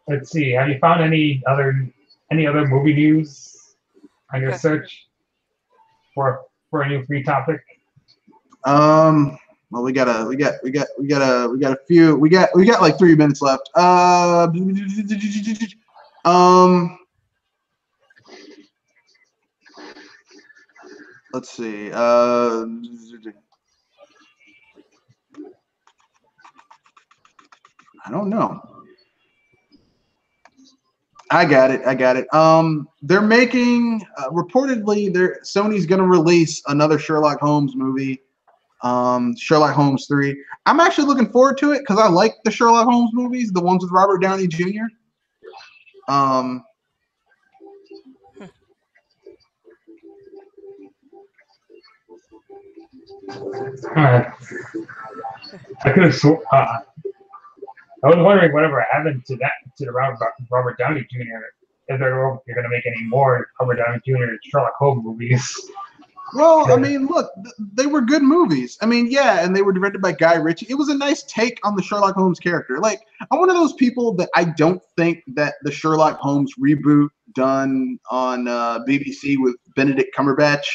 Let's see. Have you found any other movie news on your search for a new free topic? Well, we got a few. We got like 3 minutes left. Let's see. I don't know. I got it. They're making reportedly Sony's gonna release another Sherlock Holmes movie. Sherlock Holmes 3. I'm actually looking forward to it because I like the Sherlock Holmes movies, the ones with Robert Downey Jr. I could have. I was wondering whatever happened to the Robert Downey Jr. If you're going to make any more Robert Downey Jr. Sherlock Holmes movies. Well, I mean, look, they were good movies. I mean, yeah, and they were directed by Guy Ritchie. It was a nice take on the Sherlock Holmes character. Like, I'm one of those people that I don't think that the Sherlock Holmes reboot done on BBC with Benedict Cumberbatch,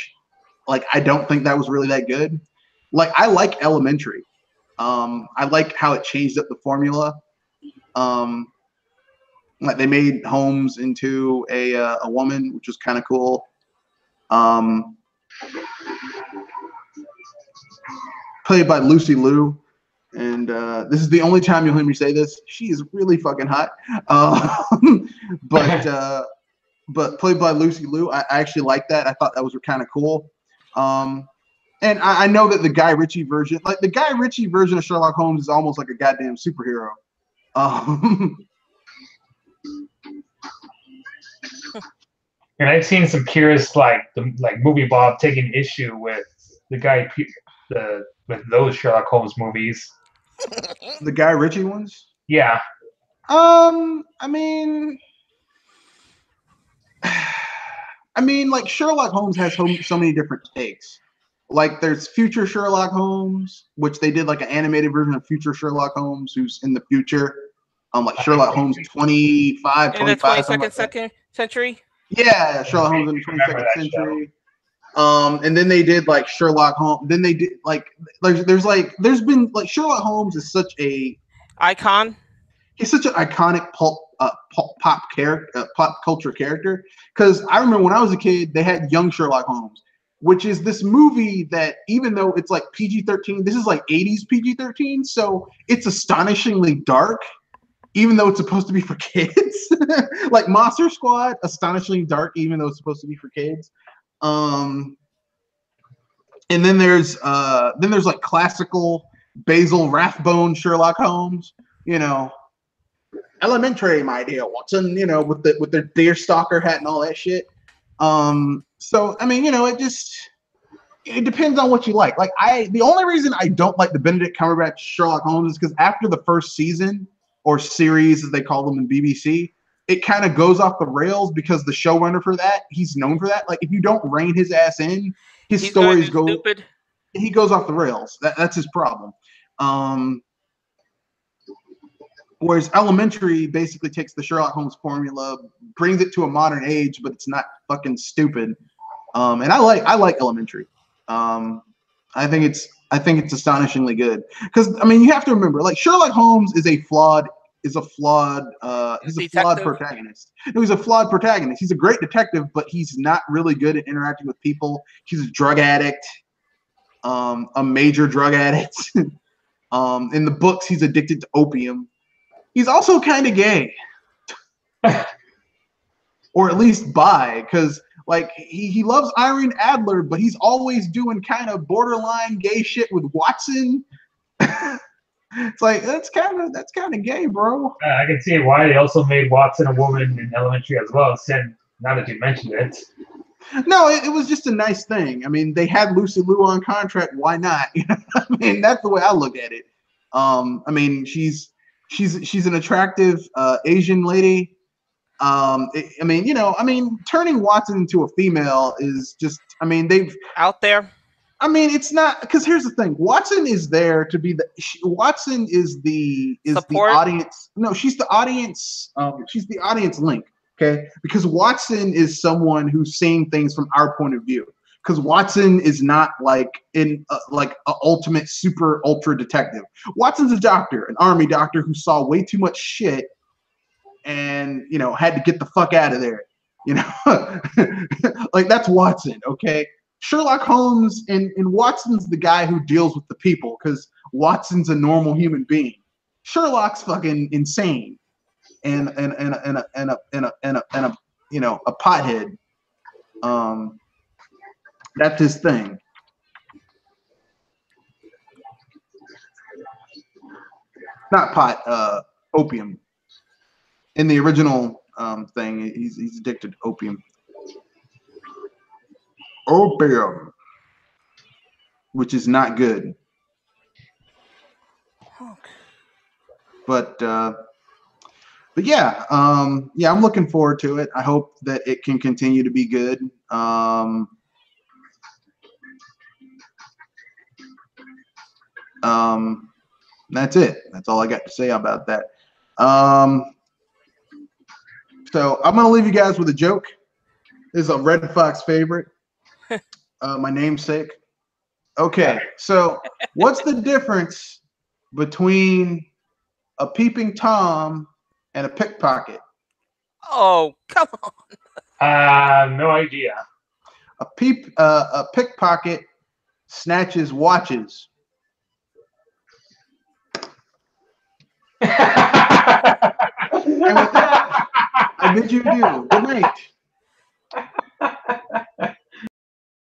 like, I don't think that was really that good. Like, I like Elementary. I like how it changed up the formula. Like, they made Holmes into a woman, which was kind of cool. Played by Lucy Liu, and this is the only time you'll hear me say this. She is really fucking hot. But played by Lucy Liu, I actually like that. I thought that was kind of cool. And I know that the Guy Ritchie version, like the Guy Ritchie version of Sherlock Holmes, is almost like a goddamn superhero. And I've seen some purists like Movie Bob taking issue with with those Sherlock Holmes movies. The Guy Ritchie ones? Yeah. I mean, like Sherlock Holmes has so many different takes. Like there's Future Sherlock Holmes, which they did like an animated version of Future Sherlock Holmes, who's in the future. Like Sherlock Holmes 25, in the 22nd century. Yeah, Sherlock Holmes in the 22nd century. And then they did like Sherlock Holmes. Then they did like there's been like Sherlock Holmes is such a icon. He's such an iconic pop culture character. Because I remember when I was a kid, they had Young Sherlock Holmes, which is this movie that even though it's like PG-13, this is like 80s PG-13, so it's astonishingly dark. Even though it's supposed to be for kids, like Monster Squad, astonishingly dark, even though it's supposed to be for kids. And then there's like classical Basil Rathbone Sherlock Holmes, you know, Elementary, my dear Watson, you know, with their deerstalker hat and all that shit. So I mean, you know, it depends on what you like. Like the only reason I don't like the Benedict Cumberbatch Sherlock Holmes is because after the first season, or series as they call them in BBC, it kind of goes off the rails because the showrunner for that, he's known for that. Like if you don't rein his ass in, his stories go stupid. He goes off the rails. That's his problem. Whereas Elementary basically takes the Sherlock Holmes formula, brings it to a modern age, but it's not fucking stupid. And I like Elementary. I think it's astonishingly good because I mean you have to remember like Sherlock Holmes is a flawed is a flawed. He's a flawed Detective? protagonist. No, he's a flawed protagonist. He's a great detective, but he's not really good at interacting with people. He's a drug addict, a major drug addict. In the books, he's addicted to opium. He's also kind of gay, or at least bi, because like he loves Irene Adler, but he's always doing kind of borderline gay shit with Watson. It's like that's kind of gay, bro. I can see why they also made Watson a woman in Elementary as well. Now that you mentioned it. No, it was just a nice thing. I mean, they had Lucy Liu on contract. Why not? I mean, that's the way I look at it. I mean, she's an attractive Asian lady. I mean, turning Watson into a female is just. I mean, Out there. I mean, it's not because here's the thing. Watson is there to be Watson is the Support? audience. No, she's the audience. She's the audience link. Okay, because Watson is someone who's seeing things from our point of view. Because Watson is not like an ultimate super ultra detective. Watson's a doctor, an army doctor who saw way too much shit, and had to get the fuck out of there. Like that's Watson. Okay. Sherlock Holmes and Watson's the guy who deals with the people because Watson's a normal human being. Sherlock's fucking insane and a pothead. That's his thing. Not pot, opium. In the original thing, he's addicted to opium. Opium, which is not good. But yeah, I'm looking forward to it. I hope that it can continue to be good. That's it. That's all I got to say about that. So I'm gonna leave you guys with a joke. This is a Red Fox favorite. My namesake. Okay, so what's the difference between a peeping Tom and a pickpocket? Oh, come on. No idea. A pickpocket snatches watches. And with that, I bid you adieu. Good night.